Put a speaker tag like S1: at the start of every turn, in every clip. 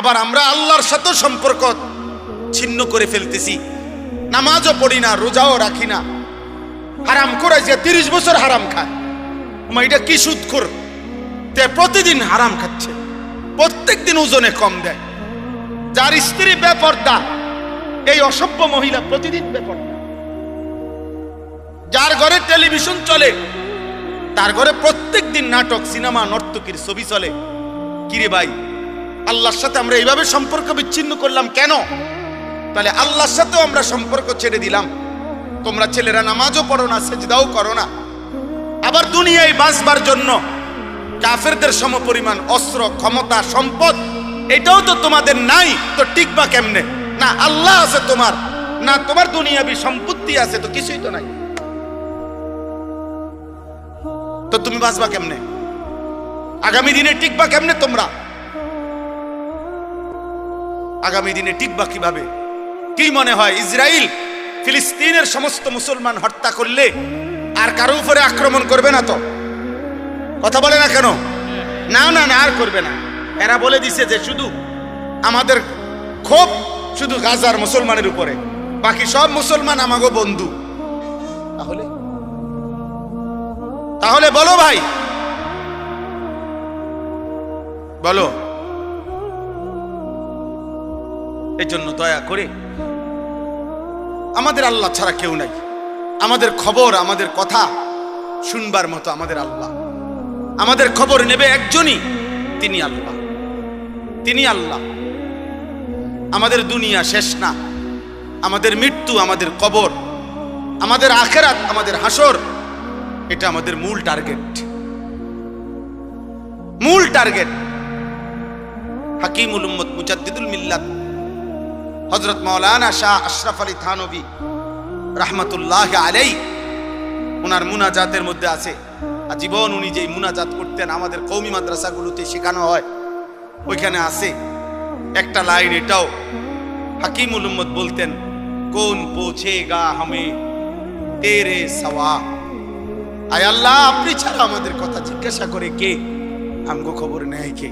S1: আবার আমরা আল্লাহর সাথে সম্পর্ক ছিন্ন করে ফেলতেছি। নামাজও পড়ি না, রোজাও রাখি না, হারাম করে যে 30 বছর হারাম খায়, এটা কি সুদখোর, প্রতিদিন হারাম খাচ্ছে, প্রত্যেকদিন ওজনে কম দেয়। যার স্ত্রী বেপর্দা, এই অসভ্য মহিলা প্রতিদিন বেপর্দা। যার ঘরে টেলিভিশন চলে, তার ঘরে প্রত্যেকদিন নাটক, সিনেমা, নর্তকীর ছবি চলে। কিরে ভাই, আল্লাহর সাথে আমরা এইভাবে সম্পর্ক বিচ্ছিন্ন করলাম কেন? তাহলে আল্লাহর সাথেও আমরা সম্পর্ক ছেড়ে দিলাম। তোমরা ছেলেরা নামাজও পড়ো না, সেজদাও করো না, আবার দুনিয়ায় বাঁচবার জন্য কাফেরদের সমপরিমাণ অস্ত্র, ক্ষমতা, সম্পদ এটাও তো তোমাদের নাই, তো টিকবা কেমনে? না আল্লাহ আছে তোমার, না তোমার দুনিয়াবি সম্পত্তি আছে, তো কিছুই তো নাই, তো তুমি বাঁচবা কেমনে? আগামী দিনে টিকবা কেমনে? তোমরা আগামী দিনে টিকবা কিভাবে? কি মনে হয় ইসরায়েল ফিলিস্তিনের সমস্ত মুসলমান হত্যা করলে আর কারো উপরে আক্রমণ করবে না? তো কথা বলে না কেন? না না না, আর করবে না। এরা বলে দিছে যে শুধু আমাদের ক্ষোভ শুধু গাজার মুসলমানের উপরে, বাকি সব মুসলমান আমাগো বন্ধু। তাহলে বলো ভাই, বলো। এই জন্য দয়া করে, আমাদের আল্লাহ ছাড়া কেউ নাই। আমাদের খবর, আমাদের কথা শুনবার মতো আমাদের আল্লাহ। আমাদের খবর নেবে একজনই, তিনি আল্লাহ, তিনি আল্লাহ। আমাদের দুনিয়া শেষ না, আমাদের মৃত্যু, আমাদের কবর, আমাদের আখিরাত, আমাদের হাসর, এটা আমাদের মূল টার্গেট, মূল টার্গেট। হাকিমুল উম্মত মুজাদ্দিদুল মিল্লাত হযরত মাওলানা শাহ আশরাফ আলী থানভী রাহমাতুল্লাহ আলাইহি, ওনার মুনাজাতের মধ্যে আছে, আজীবন উনি যেই মুনাজাত করতেন আমাদের কওমি মাদ্রাসাগুলোতে শেখানো হয়, ওইখানে আছে একটা লাইন, এটাও হাকিমুল উম্মত বলতেন, কোন পৌঁছেগা হামে তেরে সওয়া। আয় আল্লাহ, আপনি ছাড়া আমাদের কথা জিজ্ঞাসা করে কে? আমগো খবর নেয় কে?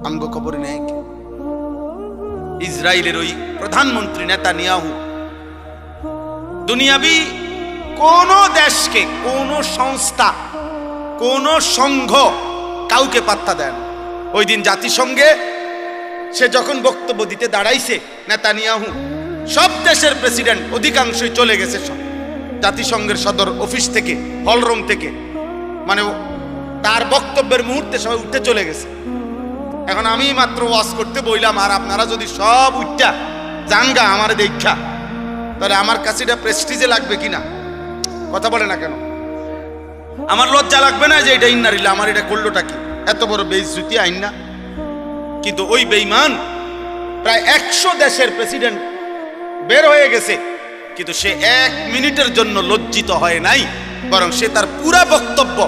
S1: আমগো খবর নেয় কে? ইসরায়েলের ওই প্রধানমন্ত্রী নেতানিয়াহু দুনিয়াবি কোন দেশকে, কোন সংস্থা, কোন সংঘ কাউকে পাত্তা দেন। ওই দিন জাতিসংঘে সে যখন বক্তব্য দিতে দাঁড়াইছে নেতানিয়াহু, সব দেশের প্রেসিডেন্ট অধিকাংশই চলে গেছে সব জাতিসংঘের সদর অফিস থেকে, হলরুম থেকে, মানে তার বক্তব্যের মুহূর্তে সবাই উঠে চলে গেছে। এখন আমি মাত্র ওয়াজ করতে বইলাম, আর আপনারা যদি সব উঠটা জানগা আমার দেখা, তাহলে আমার কাছে এটা প্রেস্টিজে লাগবে কিনা? কথা বলে না কেন? আমার লজ্জা লাগবে না যে এটা ইন্নারিল্লাহ, আমার এটা করলোটা কি? এত বড় বেইজ্জতি আইন না? কিন্তু ওই বেঈমান প্রায় 100 দেশের প্রেসিডেন্ট বের হয়ে গেছে, কিন্তু সে 1 মিনিটের জন্য লজ্জিত হয় নাই, বরং সে তার পুরা বক্তব্য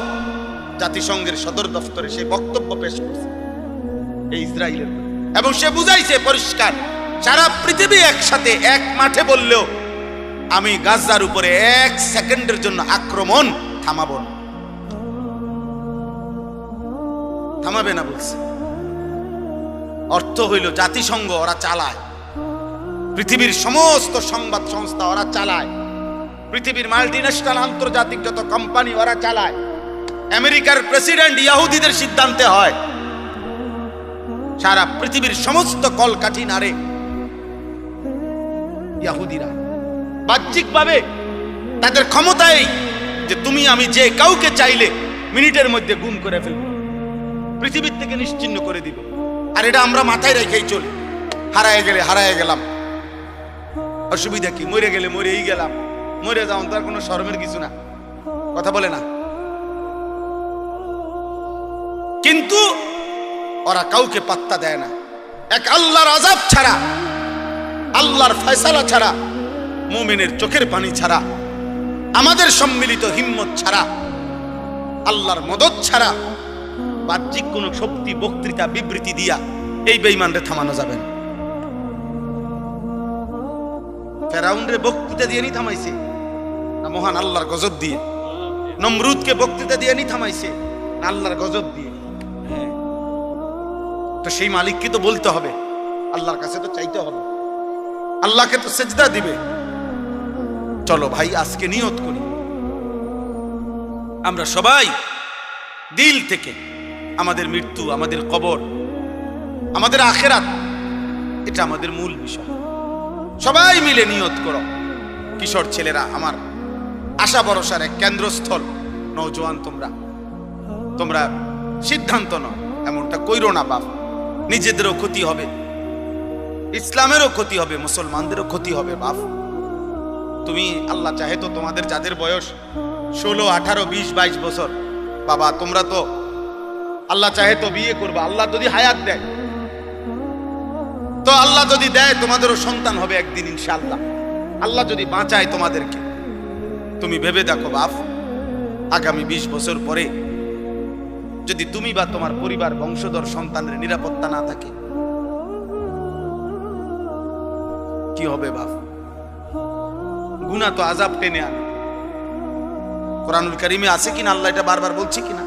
S1: জাতিসংঘের সদর দফতরে সে বক্তব্য পেশ করছে এই ইসরায়েলের, এবং সে বুঝাইছে পরিষ্কার, সারা পৃথিবী একসাথে এক মাঠে বললেও আমি গাজার উপরে 1 সেকেন্ডের জন্য আক্রমণ থামাবো না, থামাবে না বলছে। অর্থ হইল জাতিসংঘ ওরা চালায়, পৃথিবীর সমস্ত সংবাদ সংস্থা ওরা চালায়, পৃথিবীর মাল্টিন্যাশনাল আন্তর্জাতিক যত কোম্পানি ওরা চালায়, আমেরিকার প্রেসিডেন্ট ইহুদিদের সিদ্ধান্তে হয়, সারা পৃথিবীর সমস্ত কলকাঠি নাড়ে ইহুদিরা। বাহ্যিকভাবে তাদের ক্ষমতাই যে তুমি আমি যে কাউকে চাইলে মিনিটের মধ্যে গুম করে ফেলবে, পৃথিবীর থেকে নিশ্চিহ্ন করে দিবে। আর এটা আমরা মাথায় রেখেই চলি, হারায় গেলে হারায় গেলাম, অসুবিধা কি? মরে গেলে মরেই গেলাম, মরে যাও, তার কোনো শরমের কিছু না। কথা বলে না? কিন্তু ওরা কাউকে পাত্তা দেয় না। এক আল্লাহর আযাব ছাড়া, আল্লাহর ফয়সালা ছাড়া, মুমিনের চোখের পানি ছাড়া, আমাদের সম্মিলিত হিম্মত ছাড়া, আল্লাহর মদদ ছাড়া, বাহ্যিক কোন শক্তি, বক্তৃতা, বিবৃতি দিয়া এই বেঈমানরে থামানো যাবে না। ফেরাউনরে বক্তৃতা দিয়ে নি থামাইছে না মহান আল্লাহর গজব দিয়ে? নমরুদকে বক্তৃতা দিয়ে নি থামাইছে না আল্লাহর গজব দিয়ে? তো সেই মালিককে তো বলতে হবে, আল্লাহর কাছে তো চাইতে হবে, আল্লাহকে তো সেজদা দিবে। চলো ভাই আজকে নিয়ত করি, আমরা সবাই দিল থেকে আমাদের মৃত্যু, আমাদের কবর, আমাদের আখিরাত, এটা আমাদের মূল বিষয়। সবাই মিলে নিয়ত করো। কিশোর ছেলেরা, আমার আশা ভরসার এক কেন্দ্রস্থল, নওজোয়ান, তোমরা সিদ্ধান্ত নাও, এমনটা কইরো না বাপ। নিজেদেরও ক্ষতি হবে, ইসলামেরও ক্ষতি হবে, মুসলমানদেরও ক্ষতি হবে বাপ। তুমি আল্লাহ চাহে তো তোমাদের যাদের বয়স 16, 18, 20, 22 বছর, বাবা তোমরা তো আল্লাহ চাহে তো বিয়ে করবা, আল্লাহ যদি হায়াত দেয় তো, আল্লাহ যদি দেয় তোমাদেরও সন্তান হবে একদিন ইনশাআল্লাহ, আল্লাহ যদি বাঁচায় তোমাদেরকে। তুমি ভেবে দেখো বাপ, আগামী 20 বছর পরে যদি তুমি বা তোমার পরিবার, বংশধর, সন্তানের নিরাপত্তা না থাকে, কি হবে বাপ? গুনাহ তো আযাব টেনে আনে। কোরআনুল কারীমে আছে কিনা, আল্লাহ এটা বারবার বলছে কিনা?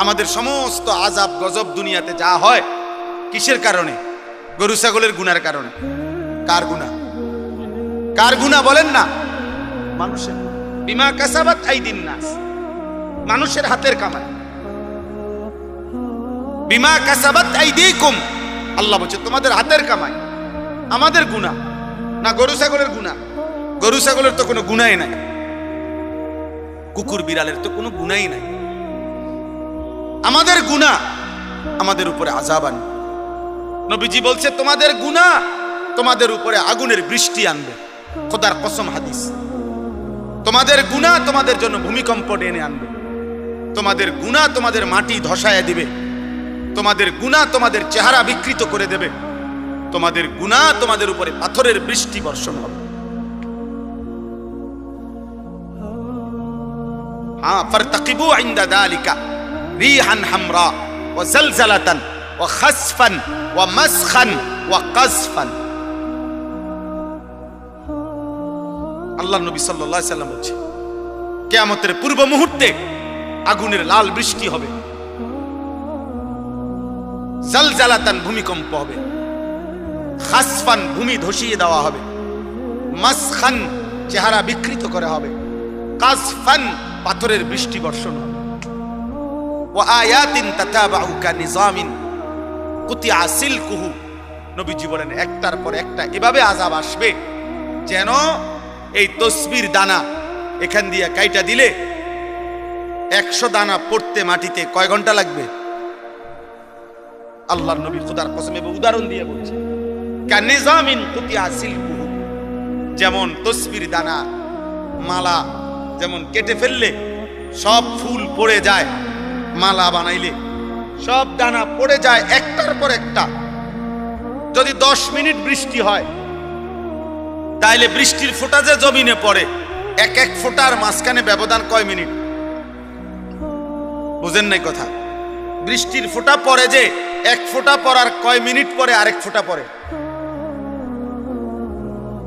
S1: আমাদের সমস্ত আযাব গজব দুনিয়াতে যা হয় কিসের কারণে? গরু ছাগলের গুনার কারণে। কার গুনাহ? কার গুনাহ বলেন না? মানুষের। বিমা কাসাবাত আইদিন নাস, মানুষের হাতের কামাই। বিমা কাসাবাত আইদিকুম, আল্লাহ বলছে তোমাদের হাতের কামাই। আমাদের গুনাহ না গরু ছাগলের গুনাহ? গরু ছাগলের তো কোনো গুনাহই নাই, কুকুর বিড়ালের তো কোনো গুনাহই নাই। আমাদের গুনাহ আমাদের উপরে আযাব আনবে। নবীজি বলছে তোমাদের গুনাহ তোমাদের উপরে আগুনের বৃষ্টি আনবে, খোদার কসম হাদিস। তোমাদের গুনাহ তোমাদের জন্য ভূমিকম্প টেনে আনবে, তোমাদের গুনাহ তোমাদের মাটি ধসায় দিবে, তোমাদের গুনাহ তোমাদের চেহারা বিকৃত করে দেবে, তোমাদের গুনাহ তোমাদের উপরে পাথরের বৃষ্টি বর্ষণ হবে। হ্যাঁ, ফারতাকিবু ইনদা যালিকা রিহান হামরা ওয়া জালজালাতান ওয়া খাসফান ওয়া মাসখান ওয়া কাযফান। আল্লাহ নবী সাল্লাল্লাহু আলাইহি সাল্লাম বলছে কিয়ামতের পূর্ব মুহূর্তে আগুনের লাল বৃষ্টি হবে, জালজালাতান ভূমিকম্প হবে, খাসফান ভূমি ধসিয়ে দেওয়া হবে, মাসখান চেহারা বিকৃত করা হবে, কাযফান পাথরের বৃষ্টি বর্ষণ হবে। ওয়া আয়াতিন তাতাবাউ কানিজামিন কুতিয়া সিলকুহু, নবীজি বলেন একটার পর একটা এভাবে আযাব আসবে যেন এই তসবির দানা এখান দিয়ে কাইটা দিলে 100 দানা পড়তে মাটিতে কয় ঘন্টা লাগবে? আল্লাহর নবী খোদার কসম উদাহরণ দিয়ে বলছে কানিজামিন কুতিয়া সিলকুহু, যেমন তসবির দানা মালা যেমন কেটে ফেললে সব ফুল পড়ে যায়, মালা বানাইলে সব দানা পড়ে যায় একটার পর একটা। যদি 10 মিনিট বৃষ্টি হয় তাইলে বৃষ্টির ফোঁটা যে জমিনে পড়ে, এক এক ফোঁটার মাঝখানে ব্যবধান কয় মিনিট? বুঝেন নাই কথা? বৃষ্টির ফোঁটা পড়ে যে এক ফোঁটা পড়ার কয় মিনিট পরে আরেক ফোঁটা পড়ে?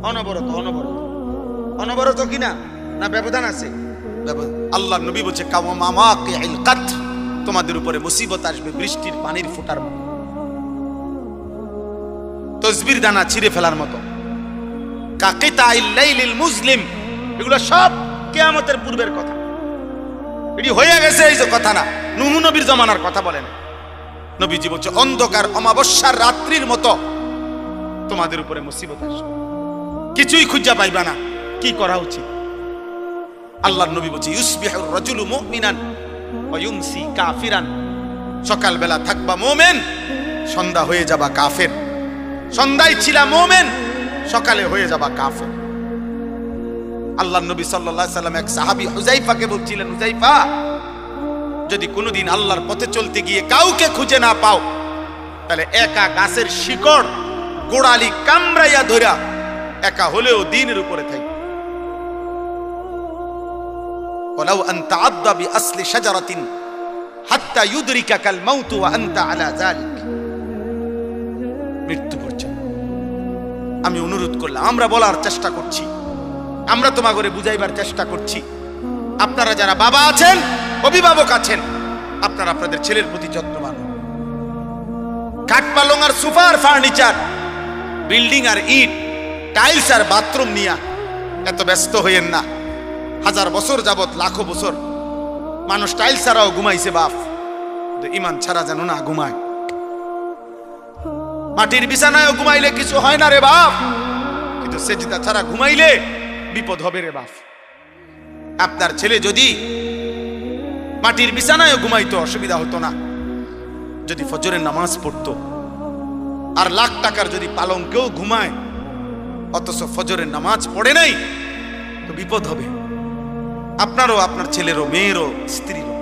S1: অনবরত অনবরত অনবরত কিনা? না ব্যবধান আছে? আল্লাহ নবী বলছে কাওয়ামাকিল কাতর, তোমাদের উপরে মুসিবত আসবে বৃষ্টির পানির ফোঁটার মতো, তসবির দানা ছিঁড়ে ফেলার মতো। কাকিতাইল লাইলিল মুজলিম, এগুলো সব কিয়ামতের পূর্বের কথা। এটি হয়ে গেছে এই যে কথা না, নূহ নবীর জমানার কথা বলেন। নবীজি বলছে অন্ধকার অমাবস্যার রাত্রির মতো তোমাদের উপরে মুসিবত আসবে, কিছুই খুঁজা পাইবা না। কি করা উচিত? আল্লাহর নবী বলছে ইউসবিহুর রাজুলু মুমিনান ওয়া ইউমসি কাফিরান, সকালবেলা থাকবা মুমিন, সন্ধ্যা হয়ে যাবা কাফের। সন্ধ্যায় ছিলা মুমিন, সকালে হয়ে যাবা কাফের। আল্লাহর নবী সাল্লাল্লাহু আলাইহি সাল্লাম এক সাহাবী হুযাইফাকে বলছিলেন, হুযাইফা যদি কোনোদিন আল্লাহর পথে চলতে গিয়ে কাউকে খুঁজে না পাও, তাহলে একা গাছের শিকড় গোড়ালি কামড়াইয়া ধরা একা হলেও দ্বীনের উপরে থাকি। ওয়ালাউ আন তাআদ্দা বিআসলি শাজারাতিন হাত্তা ইউদরিকাকাল মাউত ওয়া আনতা আলা যালিক, মৃত্যু পর্যন্ত। আমি অনুরোধ করলাম, আমরা বলার চেষ্টা করছি, আমরা তোমাকে বুঝাইবার চেষ্টা করছি। আপনারা যারা বাবা আছেন, অভিভাবক আছেন, আপনারা আপনাদের ছেলের প্রতি যত্নবান। খাট পালং আর সোফা আর ফার্নিচার, বিল্ডিং আর ইট, টাইলস আর বাথরুম নিয়া এত ব্যস্ত হইয়েন না। 1000 বছর যাবত, লাখো বছর মানুষ টাইলস ছাড়াও ঘুমাইছে বাপ, ইমান ছাড়া যেন না ঘুমায়। মাটির বিছানায়ও ঘুমাইলে কিছু হয় না রে বাপ, কিন্তু সেজদা ছাড়া ঘুমাইলে বিপদ হবে রে বাপ। আপনার ছেলে যদি মাটির বিছানায়ও ঘুমাইতো অসুবিধা হতো না, যদি ফজরের নামাজ পড়তো। আর লাখ টাকার যদি পালঙ্কেও ঘুমায় অথচ ফজরের নামাজ পড়ে নাই, তো বিপদ হবে আপনারও, আপনার ছেলেরও, মেয়েরও, স্ত্রীরও।